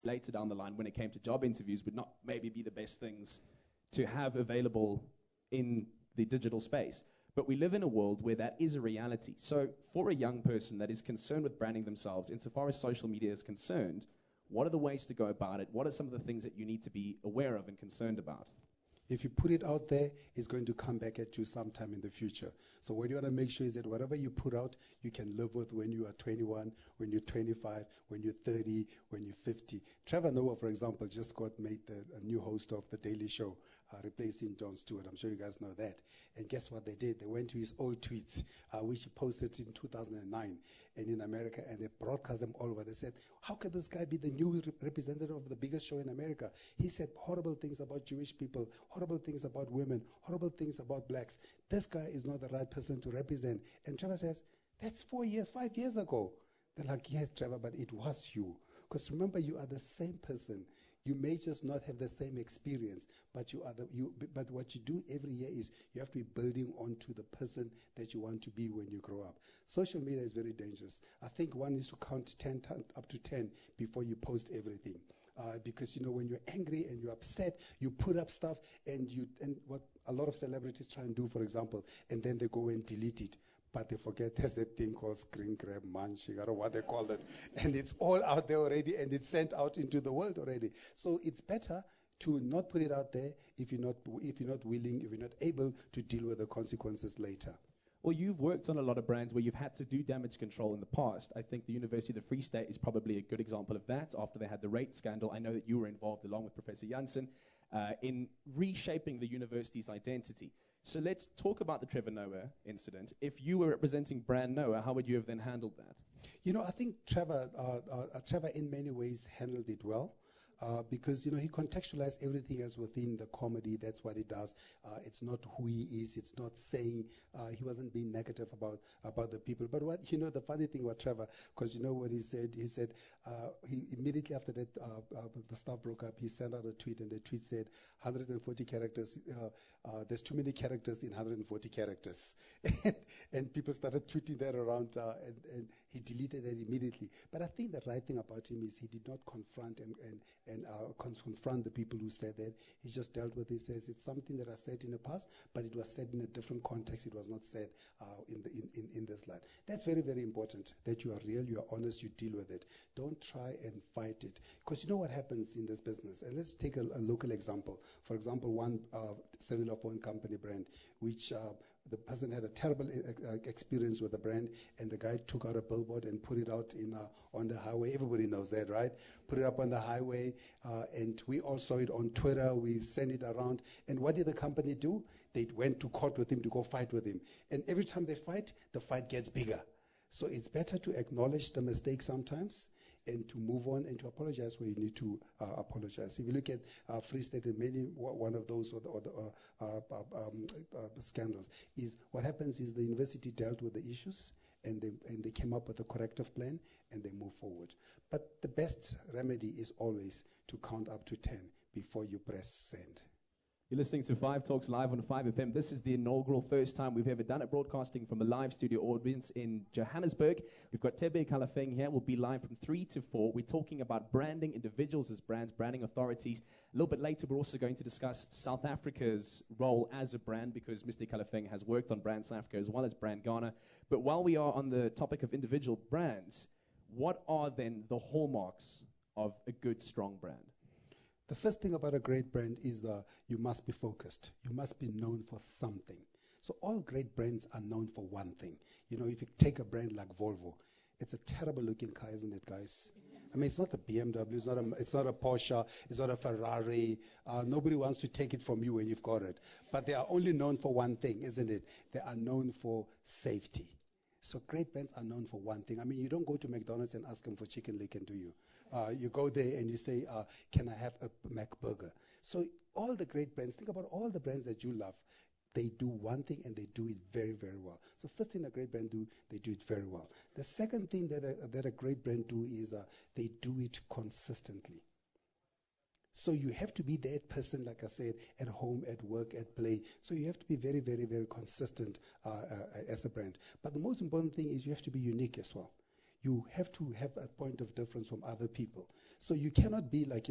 later down the line when it came to job interviews would not maybe be the best things to have available in the digital space. But we live in a world where that is a reality. So for a young person that is concerned with branding themselves, insofar as social media is concerned, what are the ways to go about it? What are some of the things that you need to be aware of and concerned about? If you put it out there, it's going to come back at you sometime in the future. So what you want to make sure is that whatever you put out, you can live with when you are 21, when you're 25, when you're 30, when you're 50. Trevor Noah, for example, just got made a new host of The Daily Show, replacing Jon Stewart. I'm sure you guys know that. And guess what they did? They went to his old tweets, which he posted in 2009 and in America, and they broadcast them all over. They said, how could this guy be the new representative of the biggest show in America? He said horrible things about Jewish people, horrible things about women, horrible things about blacks. This guy is not the right person to represent. And Trevor says, that's 5 years ago. They're like, yes, Trevor, but it was you. Because remember, you are the same person. You may just not have the same experience, but but what you do every year is you have to be building onto the person that you want to be when you grow up. Social media is very dangerous. I think one needs to count up to 10 before you post everything. Because when you're angry and you're upset, you put up stuff and what a lot of celebrities try and do, for example, and then they go and delete it. But they forget there's a thing called screen grab, munching, I don't know what they call it. And it's all out there already, and it's sent out into the world already. So it's better to not put it out there if you're not willing, if you're not able to deal with the consequences later. Well, you've worked on a lot of brands where you've had to do damage control in the past. I think the University of the Free State is probably a good example of that. After they had the rate scandal, I know that you were involved, along with Professor Janssen, in reshaping the university's identity. So let's talk about the Trevor Noah incident. If you were representing brand Noah, how would you have then handled that? I think Trevor in many ways handled it well. Because he contextualized everything else within the comedy. That's what he does. It's not who he is. It's not saying he wasn't being negative about the people. But what the funny thing about Trevor, because what he said. He said he immediately after that the stuff broke up. He sent out a tweet, and the tweet said 140 characters. There's too many characters in 140 characters, and people started tweeting that around, and he deleted it immediately. But I think the right thing about him is he did not confront and confront the people who said that. He just dealt with it. He says it's something that I said in the past, but it was said in a different context. It was not said in this light. That's very, very important, that you are real, you are honest, you deal with it. Don't try and fight it. Because you know what happens in this business. And let's take a local example. For example, one cellular phone company brand, which the person had a terrible experience with the brand, and the guy took out a billboard and put it out on the highway. Everybody knows that, right? Put it up on the highway, and we all saw it on Twitter. We sent it around. And what did the company do? They went to court with him to go fight with him. And every time they fight, the fight gets bigger. So it's better to acknowledge the mistake sometimes and to move on and to apologize where you need to apologize. If you look at Free State, and one of those scandals is what happens is the university dealt with the issues and they came up with a corrective plan and they move forward. But the best remedy is always to count up to 10 before you press send. You're listening to 5Talks live on 5FM. This is the inaugural first time we've ever done it, broadcasting from a live studio audience in Johannesburg. We've got Thebe Ikalafeng here. We'll be live from 3 to 4. We're talking about branding individuals as brands, branding authorities. A little bit later, we're also going to discuss South Africa's role as a brand, because Mr. Ikalafeng has worked on Brand South Africa as well as Brand Ghana. But while we are on the topic of individual brands, what are then the hallmarks of a good, strong brand? The first thing about a great brand is you must be focused. You must be known for something. So all great brands are known for one thing. If you take a brand like Volvo, it's a terrible looking car, isn't it, guys? I mean, it's not a BMW, it's not a Porsche, it's not a Ferrari. Nobody wants to take it from you when you've got it. But they are only known for one thing, isn't it? They are known for safety. So great brands are known for one thing. I mean, you don't go to McDonald's and ask them for chicken licken, do you? You go there and you say, can I have a McBurger? So all the great brands, think about all the brands that you love. They do one thing and they do it very, very well. So first thing a great brand do, they do it very well. The second thing that a great brand do is they do it consistently. So you have to be that person, like I said, at home, at work, at play. So you have to be very, very, very consistent as a brand. But the most important thing is you have to be unique as well. you have to have a point of difference from other people. So you cannot be like,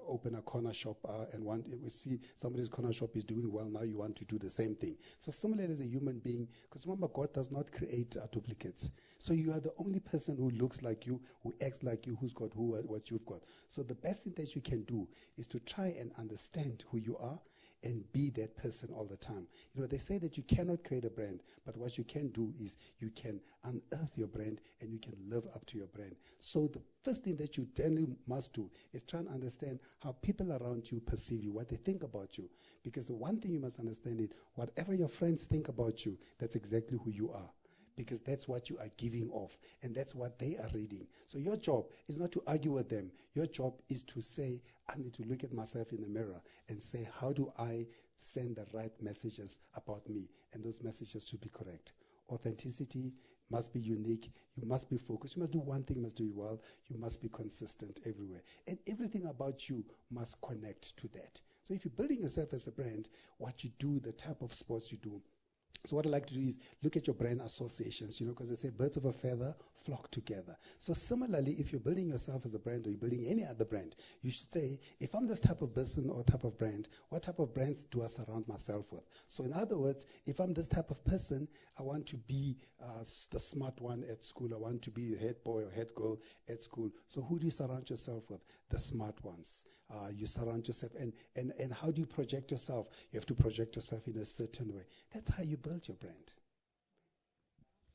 open a corner shop and we see somebody's corner shop is doing well, now you want to do the same thing. So similarly as a human being, because remember, God does not create duplicates. So you are the only person who looks like you, who acts like you, who's got what you've got. So the best thing that you can do is to try and understand who you are and be that person all the time. They say that you cannot create a brand, but what you can do is you can unearth your brand and you can live up to your brand. So the first thing that you generally must do is try and understand how people around you perceive you, what they think about you. Because the one thing you must understand is whatever your friends think about you, that's exactly who you are. Because that's what you are giving off, and that's what they are reading. So your job is not to argue with them. Your job is to say, I need to look at myself in the mirror and say, how do I send the right messages about me? And those messages should be correct. Authenticity must be unique. You must be focused. You must do one thing, you must do it well. You must be consistent everywhere. And everything about you must connect to that. So if you're building yourself as a brand, what you do, the type of sports you do. So what I like to do is look at your brand associations, because they say birds of a feather flock together. So similarly, if you're building yourself as a brand or you're building any other brand, you should say, if I'm this type of person or type of brand, what type of brands do I surround myself with? So in other words, if I'm this type of person, I want to be the smart one at school. I want to be the head boy or head girl at school. So who do you surround yourself with? The smart ones. You surround yourself. And how do you project yourself? You have to project yourself in a certain way. That's how you build your brand.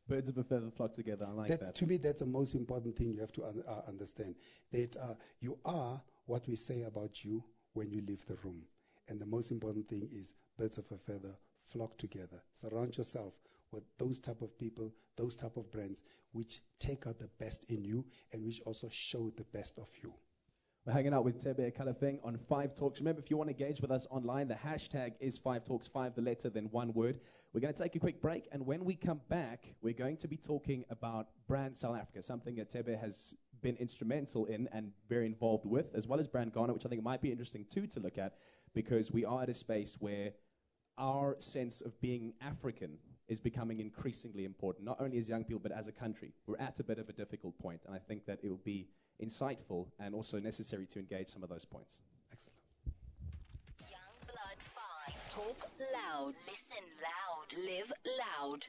Birds of a feather flock together. I like that. To me, that's the most important thing you have to understand. That you are what we say about you when you leave the room. And the most important thing is birds of a feather flock together. Surround yourself with those type of people, those type of brands, which take out the best in you and which also show the best of you. We're hanging out with Thebe Ikalafeng on 5Talks. Remember, if you want to engage with us online, the hashtag is 5Talks, 5 the letter, then one word. We're going to take a quick break, and when we come back, we're going to be talking about Brand South Africa, something that Thebe has been instrumental in and very involved with, as well as Brand Ghana, which I think might be interesting too to look at, because we are at a space where our sense of being African is becoming increasingly important, not only as young people, but as a country. We're at a bit of a difficult point, and I think that it will be insightful and also necessary to engage some of those points. Excellent. Young Blood 5. Talk loud. Listen loud. Live loud.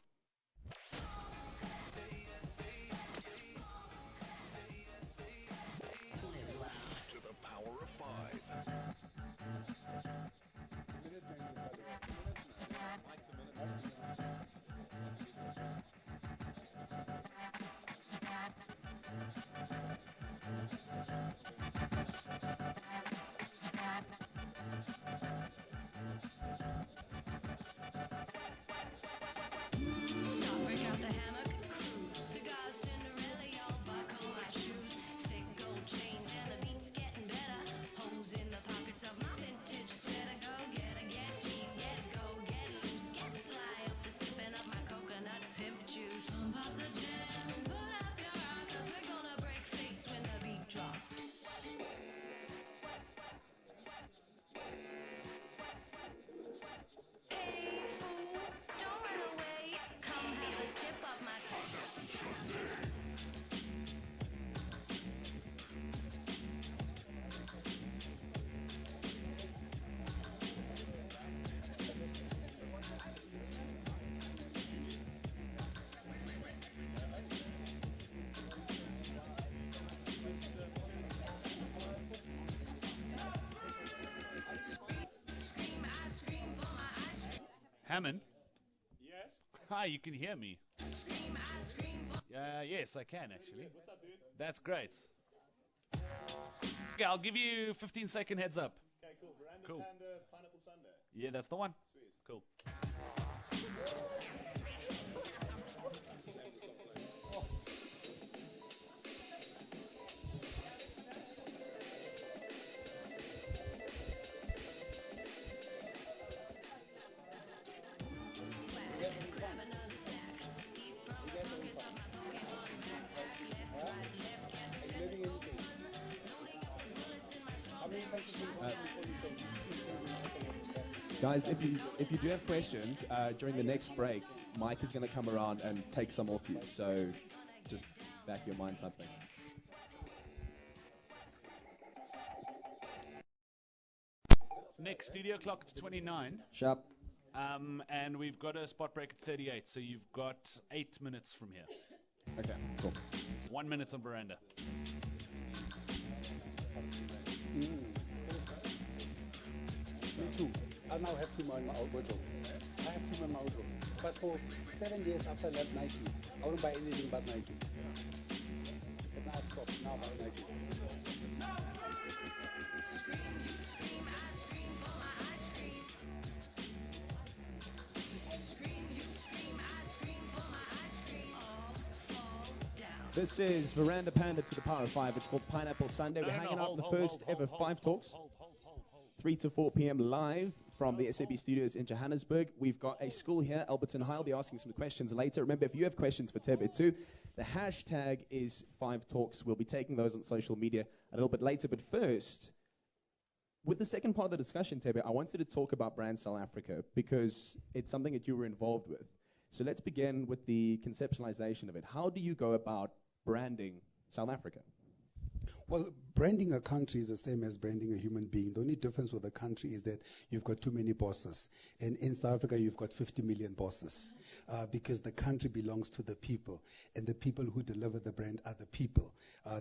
Live loud. To the power of 5. Stop, break out the hammock, cruise. Cigars, Cinderella, y'all buckle my shoes. Thick gold chains and the beat's getting better. Holes in the pockets of my vintage sweater. Go get a get keen, get go, get loose. Get sly up the sipping of my coconut pimp juice. Pump up the jam, put up your rocks. We're gonna break face when the beat drops. Hey fool, don't run away. Come have a sip of my scream, I scream for my ice cream. Hamman? Yes? Hi, you can hear me. Scream, I scream for Yes, I can actually. What's up, dude? That's great. Okay, I'll give you 15-second heads up. Okay, cool. Veranda Cool. Panda Pineapple Sundae. Yeah, that's the one. Sweet. Cool. grab another snack. Eat from the pockets of my Pokemon backpack. Left, right, left, get set, go run. Loading up the bullets in my strawberry shotgun. Guys, if you do have questions during the next break, Mike is going to come around and take some off you. So just back of your mind type thing. Nick, studio clock to 29. Sharp. And we've got a spot break at 38, so you've got 8 minutes from here. Okay, cool. 1 minute on veranda. Me too. I now have him on my wardrobe. I have him on my wardrobe. But for 7 years after I left Nike, I wouldn't buy anything but Nike. But now I stopped. Now I buy Nike. This is Veranda Panda to the Power of 5. It's called Pineapple Sunday. We're hanging out in the first ever 5 Talks, 3 to 4 p.m. live from the SAB studios in Johannesburg. We've got a school here, Alberton High. I'll be asking some questions later. Remember, if you have questions for Thebe too, the hashtag is 5Talks. We'll be taking those on social media a little bit later. But first, with the second part of the discussion, Thebe, I wanted to talk about Brand South Africa because it's something that you were involved with. So let's begin with the conceptualization of it. How do you go about branding South Africa? Well, branding a country is the same as branding a human being. The only difference with a country is that you've got too many bosses. And in South Africa, you've got 50 million bosses because the country belongs to the people. And the people who deliver the brand are the people.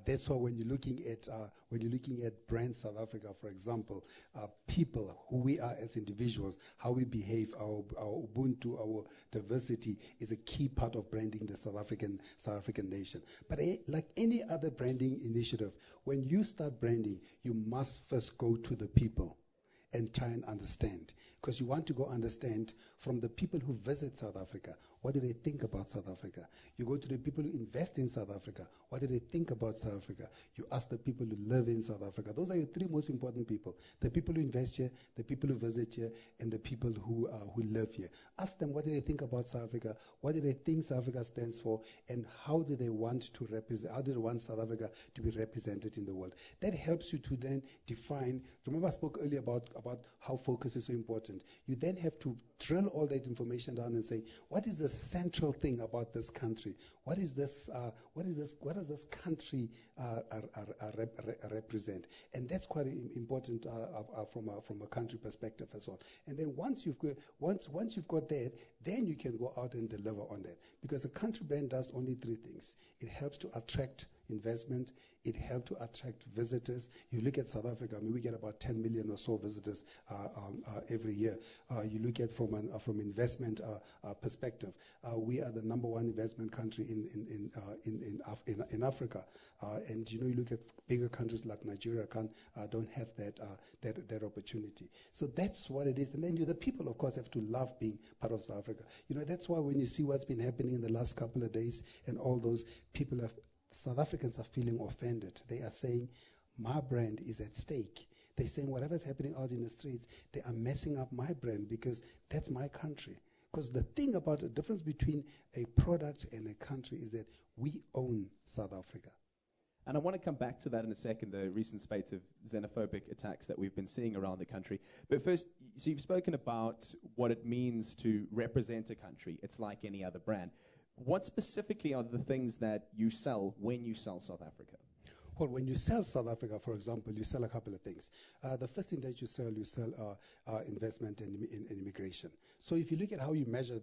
That's why when you're looking at brand South Africa, for example, people, who we are as individuals, how we behave, our Ubuntu, our diversity is a key part of branding the South African nation. But like any other branding initiative, when you start branding, you must first go to the people and try and understand. Because you want to go understand from the people who visit South Africa, what do they think about South Africa? You go to the people who invest in South Africa, what do they think about South Africa? You ask the people who live in South Africa. Those are your three most important people. The people who invest here, the people who visit here, and the people who live here. Ask them what do they think about South Africa, what do they think South Africa stands for, and how do they want to represent, how do they want South Africa to be represented in the world. That helps you to then define, remember I spoke earlier about how focus is so important. You then have to drill all that information down and say, what is the central thing about this country? What does this country represent? And that's quite important from a country perspective as well. And then once you've got that, then you can go out and deliver on that. Because a country brand does only three things. It helps to attract investment. It helps to attract visitors. You look at South Africa, I mean, we get about 10 million or so visitors every year. You look at from investment perspective, we are the number one investment country in Africa. And you look at bigger countries like Nigeria don't have that opportunity. So that's what it is. And then the people, of course, have to love being part of South Africa. That's why when you see what's been happening in the last couple of days and all those people South Africans are feeling offended. They are saying, my brand is at stake. They're saying whatever's happening out in the streets, they are messing up my brand because that's my country. Because the thing about the difference between a product and a country is that we own South Africa. And I want to come back to that in a second, the recent spate of xenophobic attacks that we've been seeing around the country. But first, so you've spoken about what it means to represent a country. It's like any other brand. What specifically are the things that you sell when you sell South Africa? Well, when you sell South Africa, for example, you sell a couple of things. The first thing that you sell investment and immigration. So if you look at how you measure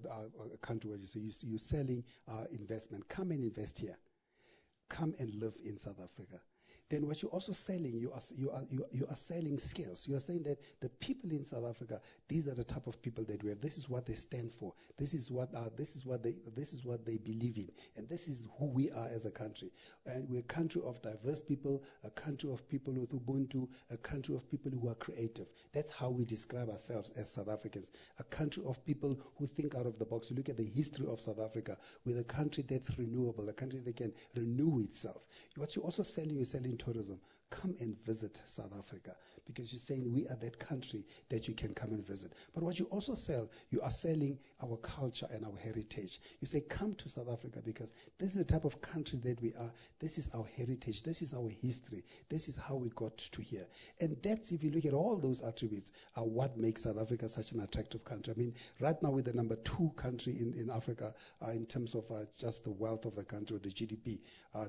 a country, where you say you're selling investment, come and invest here. Come and live in South Africa. Then what you're also selling, you are selling skills. You are saying that the people in South Africa, these are the type of people that we have. This is what they stand for. This is what they believe in, and this is who we are as a country. And we're a country of diverse people, a country of people with Ubuntu, a country of people who are creative. That's how we describe ourselves as South Africans. A country of people who think out of the box. You look at the history of South Africa. We're a country that's renewable, a country that can renew itself. What you're also selling, you're selling tourism. Come and visit South Africa because you're saying we are that country that you can come and visit. But what you also sell, you are selling our culture and our heritage. You say, come to South Africa because this is the type of country that we are. This is our heritage. This is our history. This is how we got to here. And that's, if you look at all those attributes, are what makes South Africa such an attractive country. I mean, right now we're the number 2 country in Africa in terms of just the wealth of the country, or the GDP.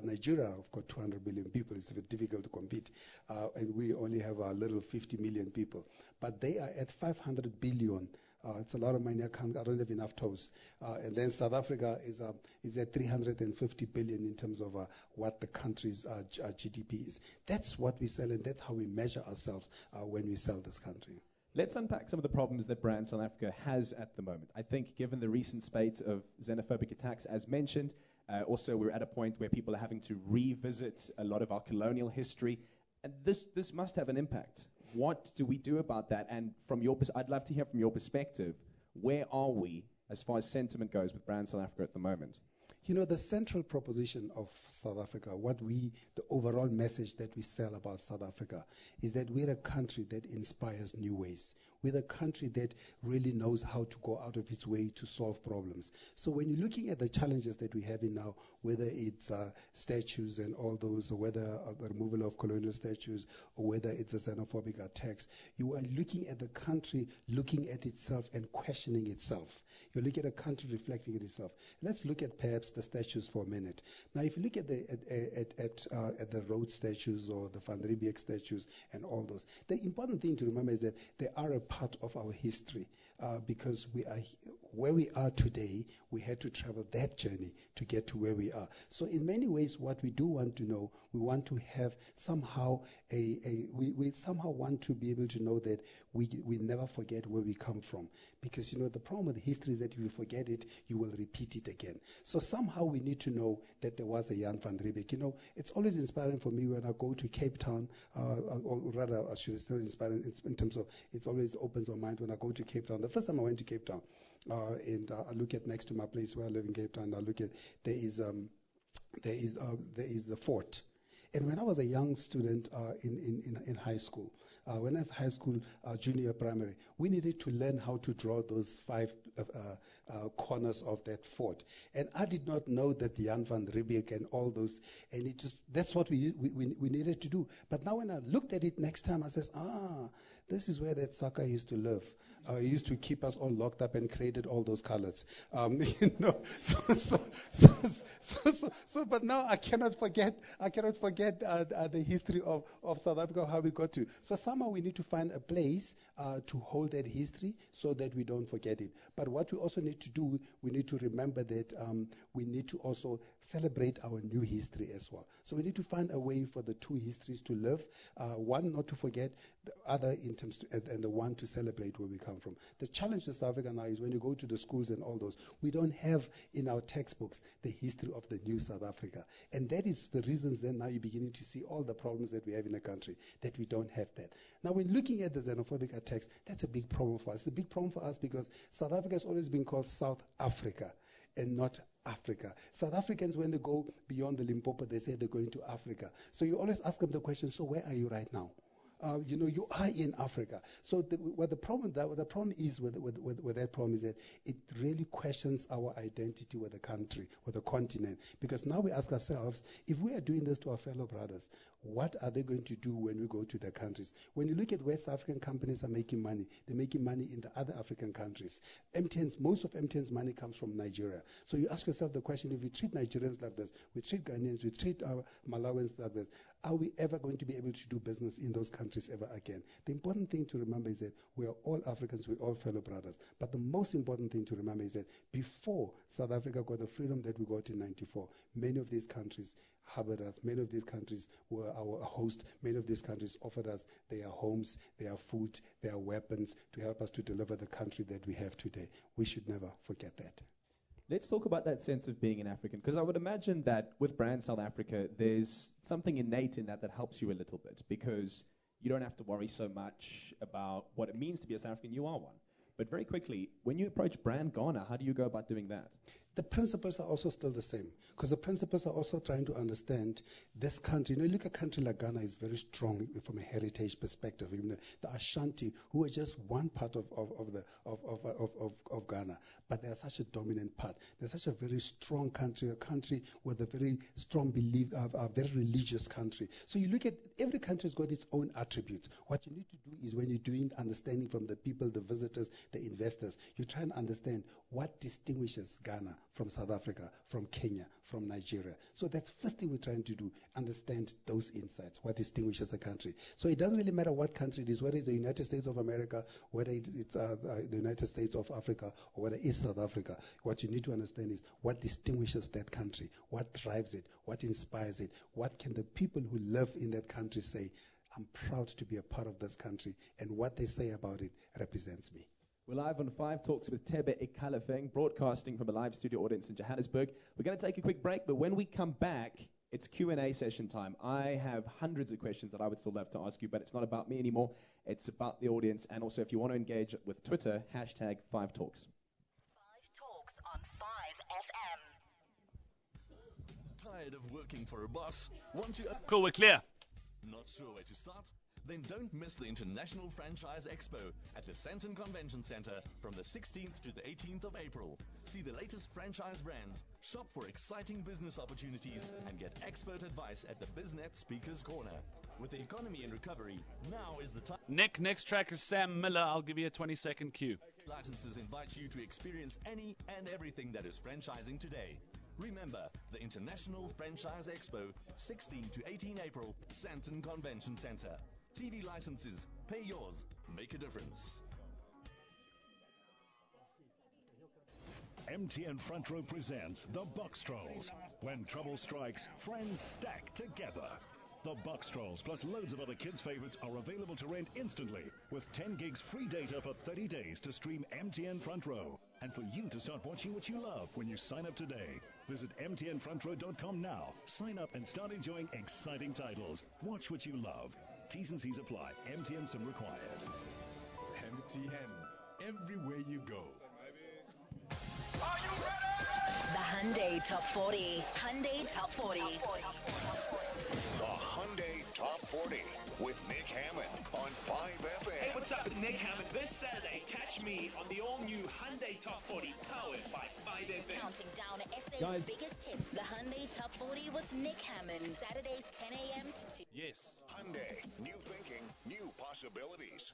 Nigeria, of course, 200 million people. It's very difficult to compete. And we only have a little 50 million people. But they are at 500 billion. It's a lot of money. I don't have enough toes. And then South Africa is at 350 billion in terms of what the country's GDP is. That's what we sell, and that's how we measure ourselves when we sell this country. Let's unpack some of the problems that Brand South Africa has at the moment. I think given the recent spate of xenophobic attacks, as mentioned, also we're at a point where people are having to revisit a lot of our colonial history, and this must have an impact. What do we do about that? And from your I'd love to hear from your perspective, where are we as far as sentiment goes with Brand South Africa at the moment? You know, the central proposition of South Africa, the overall message that we sell about South Africa is that we're a country that inspires new ways. We're a country that really knows how to go out of its way to solve problems. So when you're looking at the challenges that we have in now, whether it's statues and all those, or whether the removal of colonial statues, or whether it's a xenophobic attacks, you are looking at the country, looking at itself and questioning itself. You look at a country reflecting at itself. Let's look at perhaps the statues for a minute. Now, if you look at the road statues or the Van Riebeeck statues and all those, the important thing to remember is that they are a part of our history because we are where we are today. We had to travel that journey to get to where we are. So in many ways, what we do want to know, we want to have somehow we somehow want to be able to know that we never forget where we come from. Because, you know, the problem with history is that if you forget it, you will repeat it again. So somehow we need to know that there was a Jan van Riebeeck. You know, it's always inspiring for me when I go to Cape Town, or rather, I should say inspiring in terms of, it always opens my mind when I go to Cape Town. The first time I went to Cape Town, and I look at next to my place where I live in Cape Town, I look at, there is the fort. And when I was a young student in high school, when I was high school, junior primary, we needed to learn how to draw those 5 corners of that fort. And I did not know that Jan van Riebeeck and all those, and it just, that's what we needed to do. But now when I looked at it next time, I says, this is where that sucker used to live. He used to keep us all locked up and created all those colors. You know, but now I cannot forget the history of South Africa, how we got to. So somehow we need to find a place to hold that history so that we don't forget it. But what we also need to do, we need to remember that we need to also celebrate our new history as well. So we need to find a way for the 2 histories to live. One, not to forget, the other in terms to, and the one to celebrate where we come from. The challenge with South Africa now is when you go to the schools and all those, we don't have in our textbooks the history of the new South Africa. And that is the reasons then now you're beginning to see all the problems that we have in the country, that we don't have that. Now, when looking at the xenophobic attacks, that's a big problem for us. It's a big problem for us because South Africa has always been called South Africa and not Africa. South Africans, when they go beyond the Limpopo, they say they're going to Africa. So you always ask them the question, so where are you right now? You know, you are in Africa. So what the problem is with that problem is that it really questions our identity with the country, with the continent. Because now we ask ourselves, if we are doing this to our fellow brothers, what are they going to do when we go to their countries? When you look at West African companies are making money, they're making money in the other African countries. Most of MTN's money comes from Nigeria. So you ask yourself the question, if we treat Nigerians like this, we treat Ghanaians, we treat Malawans like this, are we ever going to be able to do business in those countries ever again? The important thing to remember is that we are all Africans, we're all fellow brothers. But the most important thing to remember is that before South Africa got the freedom that we got in 94, many of these countries harbored us, many of these countries were our host, many of these countries offered us their homes, their food, their weapons to help us to deliver the country that we have today. We should never forget that. Let's talk about that sense of being an African, because I would imagine that with Brand South Africa, there's something innate in that helps you a little bit, because you don't have to worry so much about what it means to be a South African. You are one. But very quickly, when you approach Brand Ghana, how do you go about doing that? the principles are also still the same, because the principles are also trying to understand this country. Look, a country like Ghana is very strong from a heritage perspective. The Ashanti, who are just one part of Ghana, but they are such a dominant part. They're such a very strong country, a country with a very strong belief, a very religious country. So you look at every country's got its own attributes. What you need to do is, when you're doing understanding from the people, the visitors, the investors, you try and understand what distinguishes Ghana from South Africa, from Kenya, from Nigeria. So that's first thing we're trying to do, understand those insights, what distinguishes a country. So it doesn't really matter what country it is, whether it's the United States of America, whether it's the United States of Africa, or whether it's South Africa. What you need to understand is what distinguishes that country, what drives it, what inspires it, what can the people who live in that country say, I'm proud to be a part of this country, and what they say about it represents me. We're live on 5 Talks with Thebe Ikalafeng, broadcasting from a live studio audience in Johannesburg. We're going to take a quick break, but when we come back, it's Q&A session time. I have hundreds of questions that I would still love to ask you, but it's not about me anymore. It's about the audience, and also if you want to engage with Twitter, hashtag 5Talks. 5 Talks on 5FM. Tired of working for a boss? Want to... Cool, we're clear. Not sure where to start? Then don't miss the International Franchise Expo at the Sandton Convention Center from the 16th to the 18th of April. See the latest franchise brands, shop for exciting business opportunities, and get expert advice at the BizNet Speakers Corner. With the economy in recovery, now is the time. Nick, next track is Sam Miller. I'll give you a 20-second cue. Licenses invite you to experience any and everything that is franchising today. Remember, the International Franchise Expo, 16 to 18 April, Sandton Convention Center. TV licenses, pay yours, make a difference. MTN Front Row presents The Buck Strolls. When trouble strikes, friends stack together. The Buck Strolls plus loads of other kids' favorites are available to rent instantly with 10 gigs free data for 30 days to stream MTN Front Row. And for you to start watching what you love when you sign up today. Visit mtnfrontrow.com now. Sign up and start enjoying exciting titles. Watch what you love. T's and C's apply. MTN SIM required. MTN. Everywhere you go. The Hyundai Top 40. Hyundai Top 40. The Hyundai Top 40 with Nick Hamman on 5FM. Hey, what's up? It's Nick Hamman. This Saturday, catch me on the all-new Hyundai Top 40, powered by 5FM. Counting down SA's biggest hits. The Hyundai Top 40 with Nick Hamman. Saturdays, 10 a.m. to 2. Yes. Hyundai. New thinking, new possibilities.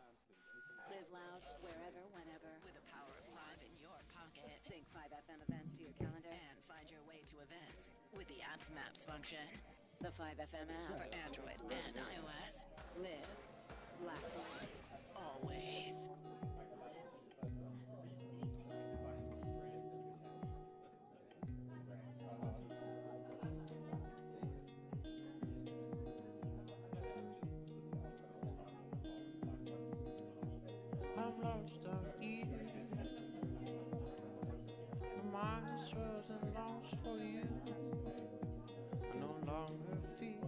Live loud, wherever, whenever. With the power of 5 in your pocket. Sync 5FM events to your calendar. And find your way to events with the Apps Maps function. The 5FM app for Android and iOS. Live loud. Always. I'm lost out here. My mind swirls and longs for you. I no longer fear.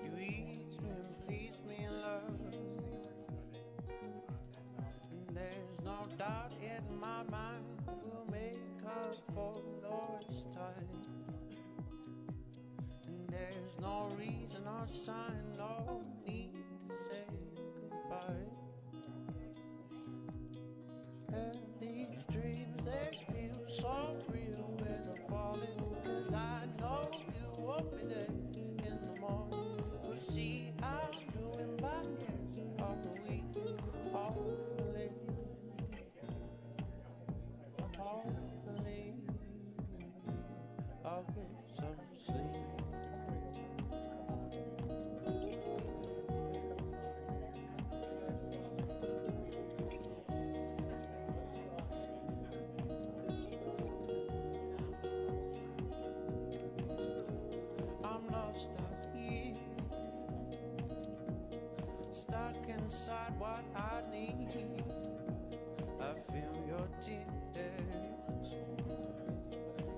You ease me and please me in love. And there's no doubt in my mind we'll make up for lost time. And there's no reason or sign, no need to say goodbye. And these dreams, they feel so real when I'm falling. 'Cause I know you won't be there in the morning. We'll see how I'm doing by the end of the week. Hopefully, I'll get some sleep. I'm lost out here, stuck inside what I need. I feel your tears.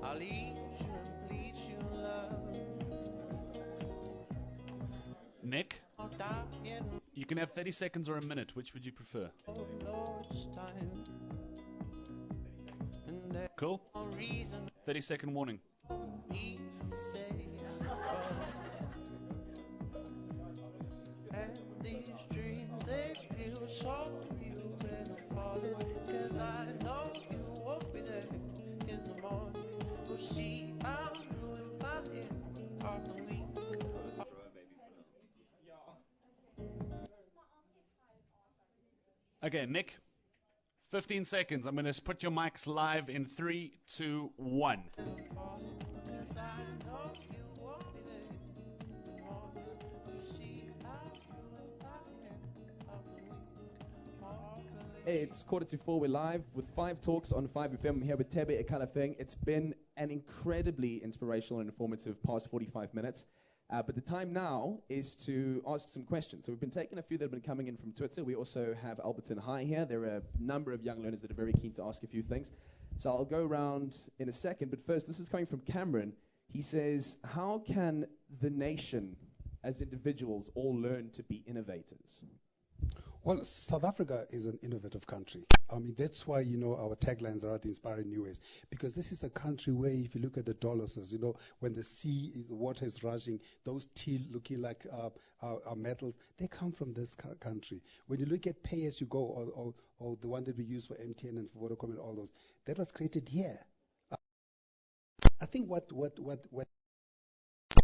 I'll eat you and please you, love. Nick, you can have 30 seconds or a minute. Which would you prefer? Lost time. Cool? 30-second warning. And these dreams, they feel so real when I'm falling. 'Cause I know you won't be there in the morning. Well, see, I'm doing my end of the week. Okay, Nick, 15 seconds. I'm going to put your mics live in 3, 2, 1. Hey, it's 3:45. We're live with 5Talks on 5FM. I'm here with Thebe, Ikalafeng. It's been an incredibly inspirational and informative past 45 minutes. But the time now is to ask some questions. So we've been taking a few that have been coming in from Twitter. We also have Alberton High here. There are a number of young learners that are very keen to ask a few things. So I'll go around in a second. But first, this is coming from Cameron. He says, how can the nation, as individuals, all learn to be innovators? Well, South Africa is an innovative country. I mean, that's why, our taglines are out inspiring new ways. Because this is a country where, if you look at the dollars, when the water is rushing, those teal looking like metals, they come from this country. When you look at pay as you go, or the one that we use for MTN and for Vodacom and all those, that was created here. I think what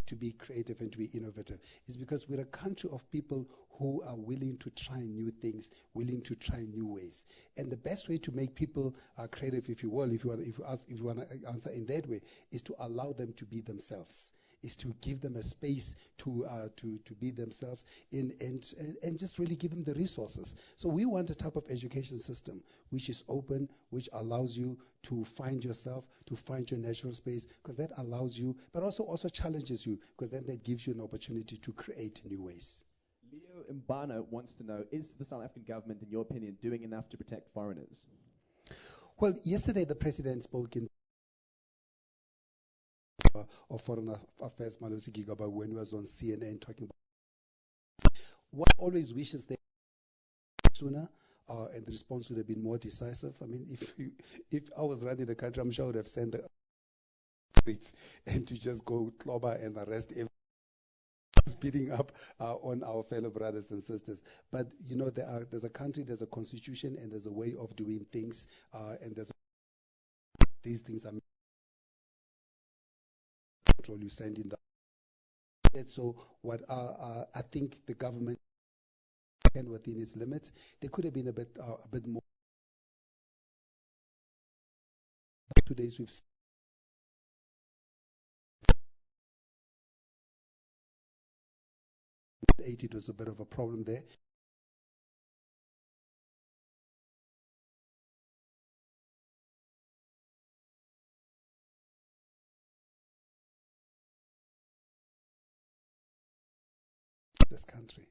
to be creative and to be innovative is because we're a country of people who are willing to try new things, willing to try new ways. And the best way to make people creative, if you will, if you want to answer in that way, is to allow them to be themselves. Is to give them a space to be themselves and just really give them the resources. So we want a type of education system which is open, which allows you to find yourself, to find your natural space, because that allows you, but also challenges you, because then that gives you an opportunity to create new ways. Leo Mbana wants to know, is the South African government, in your opinion, doing enough to protect foreigners? Well, yesterday the president spoke in of Foreign Affairs, Malusi Gigaba, when he was on CNN talking about what always wishes they sooner, and the response would have been more decisive. I mean, if I was running the country, I'm sure I would have sent the streets and to just go clobber and arrest everyone beating up on our fellow brothers and sisters. But there's a country, there's a constitution, and there's a way of doing things, and these things are control you send in the. So what I think the government can within its limits. They could have been a bit more. 2 days we've 80, it was a bit of a problem there. This country.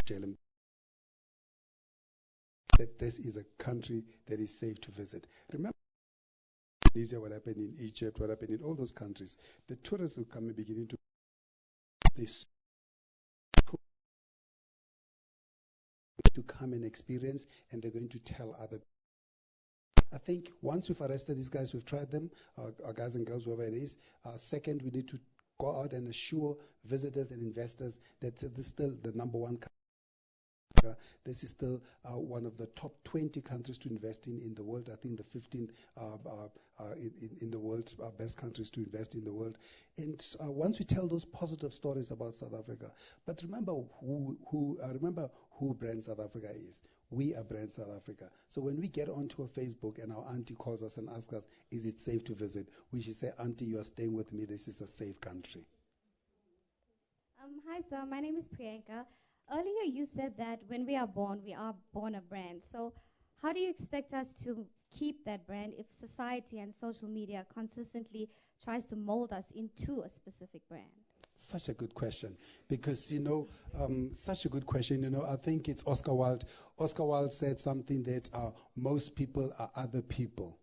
jail him. That this is a country that is safe to visit. Remember Tunisia, what happened in Egypt, what happened in all those countries. The tourists will come and beginning to come and experience, and they're going to tell other people. I think once we've arrested these guys, we've tried them, our guys and girls, whoever it is. Second, we need to go out and assure visitors and investors that this is still the number one country. This is still one of the top 20 countries to invest in the world. I think the 15 in the world best countries to invest in the world. And once we tell those positive stories about South Africa, but remember who brand South Africa is. We are brand South Africa. So when we get onto a Facebook and our auntie calls us and asks us, is it safe to visit? We should say, auntie, you are staying with me. This is a safe country. Hi, sir. My name is Priyanka. Earlier, you said that when we are born a brand. So how do you expect us to keep that brand if society and social media consistently tries to mold us into a specific brand? Such a good question, because, such a good question. I think it's Oscar Wilde. Oscar Wilde said something that most people are other people.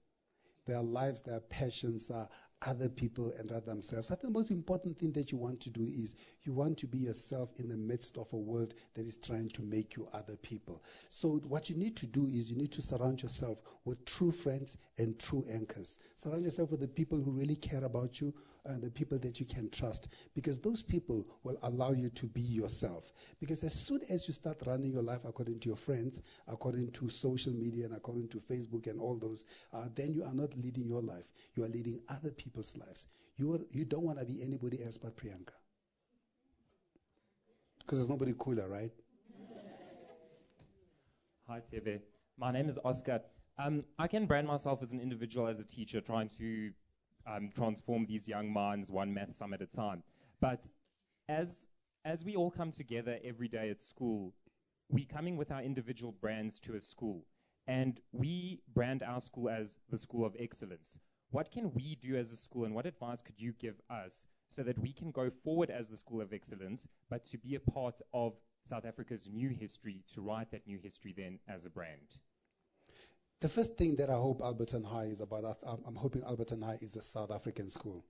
Their lives, their passions are other people and rather themselves. I think the most important thing that you want to do is you want to be yourself in the midst of a world that is trying to make you other people. So what you need to do is you need to surround yourself with true friends and true anchors. Surround yourself with the people who really care about you and the people that you can trust, because those people will allow you to be yourself. Because as soon as you start running your life according to your friends, according to social media and according to Facebook and all those, then you are not leading your life. You are leading other people's lives. You don't want to be anybody else but Priyanka. Because there's nobody cooler, right? Hi, Thebe. My name is Oscar. I can brand myself as an individual, as a teacher, trying to transform these young minds one math sum at a time. But as we all come together every day at school, we're coming with our individual brands to a school. And we brand our school as the School of Excellence. What can we do as a school, and what advice could you give us so that we can go forward as the School of Excellence, but to be a part of South Africa's new history, to write that new history then as a brand? The first thing that I hope Alberton High is about, I'm hoping Alberton High is a South African school.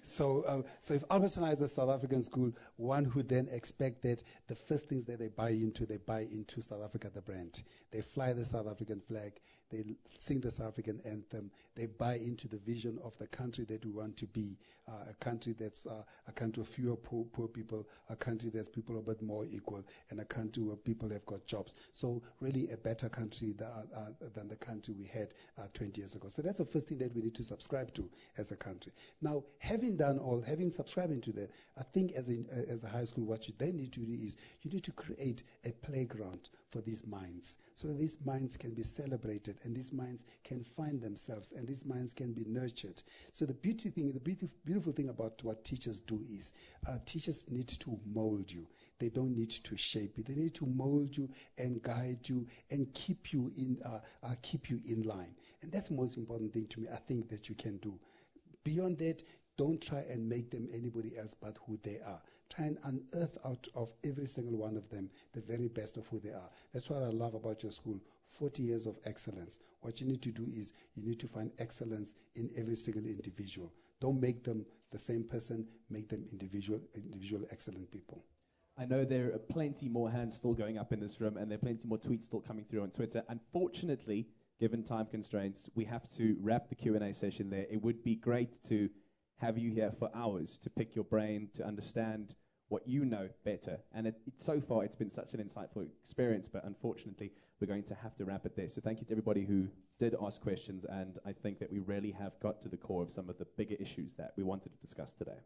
So if Alberton High is a South African school, one would then expect that the first things that they buy into South Africa, the brand. They fly the South African flag, they sing the South African anthem, they buy into the vision of the country that we want to be, a country that's a country of fewer poor people, a country that's people a bit more equal, and a country where people have got jobs. So really a better country than the country we had 20 years ago. So that's the first thing that we need to subscribe to as a country. Now, having subscribed into that, I think as a high school, what you then need to do is you need to create a playground for these minds, so that these minds can be celebrated, and these minds can find themselves, and these minds can be nurtured. So the beautiful thing about what teachers do is teachers need to mold you. They don't need to shape you. They need to mold you and guide you and keep you in line. And that's the most important thing to me, I think, that you can do. Beyond that, don't try and make them anybody else but who they are. Try and unearth out of every single one of them the very best of who they are. That's what I love about your school. 40 years of excellence. What you need to do is you need to find excellence in every single individual. Don't make them the same person. Make them individual excellent people. I know there are plenty more hands still going up in this room, and there are plenty more tweets still coming through on Twitter. Unfortunately, given time constraints, we have to wrap the Q&A session there. It would be great to have you here for hours to pick your brain, to understand what you know better. And so far, it's been such an insightful experience, but unfortunately, we're going to have to wrap it there. So thank you to everybody who did ask questions, and I think that we really have got to the core of some of the bigger issues that we wanted to discuss today.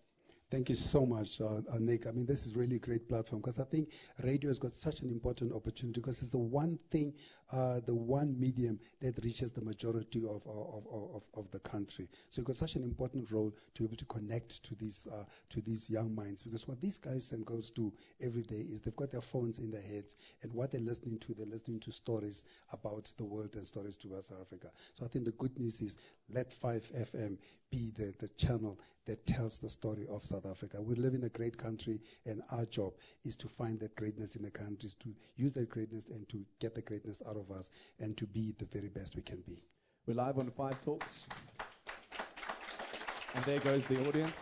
Thank you so much, Nick. I mean, this is really a great platform, because I think radio has got such an important opportunity, because it's the one thing, the one medium that reaches the majority of the country. So you've got such an important role to be able to connect to these young minds, because what these guys and girls do every day is they've got their phones in their heads, and what they're listening to stories about the world and stories to South Africa. So I think the good news is let 5FM be the channel that tells the story of South South Africa. We live in a great country, and our job is to find that greatness in the countries, to use that greatness and to get the greatness out of us and to be the very best we can be. We're live on 5 Talks. And there goes the audience.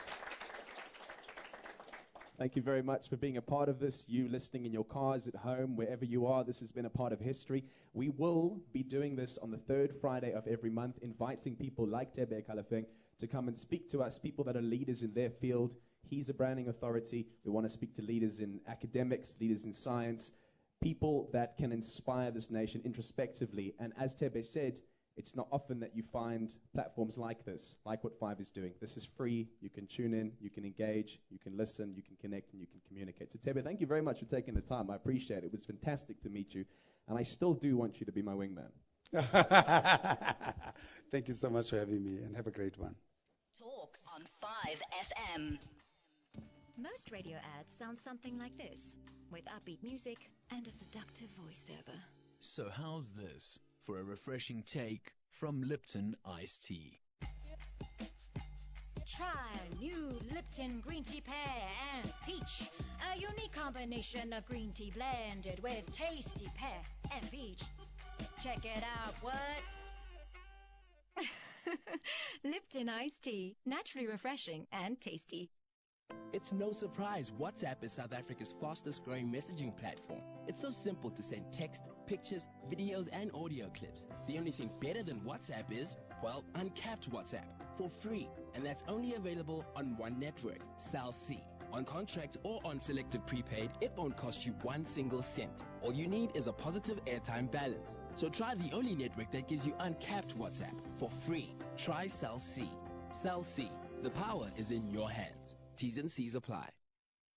Thank you very much for being a part of this. You listening in your cars, at home, wherever you are, this has been a part of history. We will be doing this on the third Friday of every month, inviting people like Thebe Ikalafeng to come and speak to us, people that are leaders in their field. He's a branding authority. We want to speak to leaders in academics, leaders in science, people that can inspire this nation introspectively. And as Thebe said, it's not often that you find platforms like this, like what 5 is doing. This is free. You can tune in, you can engage, you can listen, you can connect, and you can communicate. So Thebe, thank you very much for taking the time. I appreciate it. It was fantastic to meet you. And I still do want you to be my wingman. Thank you so much for having me, and have a great one. Talks on 5FM. Most radio ads sound something like this, with upbeat music and a seductive voiceover. So how's this for a refreshing take from Lipton Iced Tea? Try new Lipton green tea pear and peach, a unique combination of green tea blended with tasty pear and peach. Check it out, what? Lipton Iced Tea, naturally refreshing and tasty. It's no surprise WhatsApp is South Africa's fastest growing messaging platform. It's so simple to send text, pictures, videos, and audio clips. The only thing better than WhatsApp is, well, uncapped WhatsApp for free. And that's only available on one network, Cell C. On contract or on selected prepaid, it won't cost you 1 single cent. All you need is a positive airtime balance. So try the only network that gives you uncapped WhatsApp for free. Try Cell C. Cell C. The power is in your hands. T's and C's apply.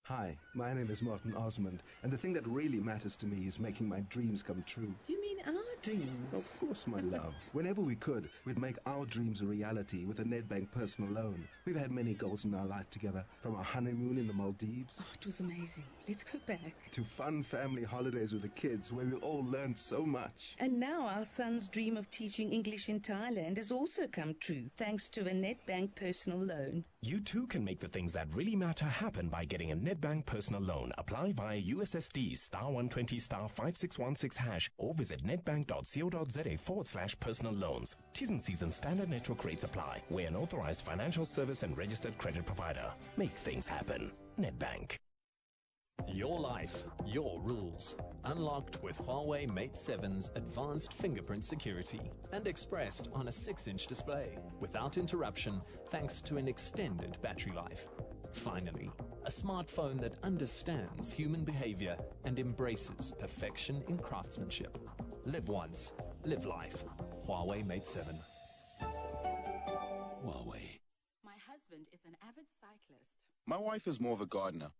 Hi, my name is Martin Osmond, and the thing that really matters to me is making my dreams come true. You mean our dreams? Of course, my love. Whenever we could, we'd make our dreams a reality with a Nedbank personal loan. We've had many goals in our life together, from our honeymoon in the Maldives. Oh, it was amazing. Let's go back. To fun family holidays with the kids, where we all learned so much. And now our son's dream of teaching English in Thailand has also come true, thanks to a Nedbank personal loan. You too can make the things that really matter happen by getting a Nedbank personal loan. Apply via USSD *120 *5616# or visit nedbank.co.za/personal loans. T's and C's and standard network rates apply. We're an authorized financial service and registered credit provider. Make things happen. Nedbank. Your life, your rules. Unlocked with Huawei Mate 7's advanced fingerprint security and expressed on a 6-inch display without interruption thanks to an extended battery life. Finally, a smartphone that understands human behavior and embraces perfection in craftsmanship. Live once, live life. Huawei Mate 7. Huawei. My husband is an avid cyclist. My wife is more of a gardener.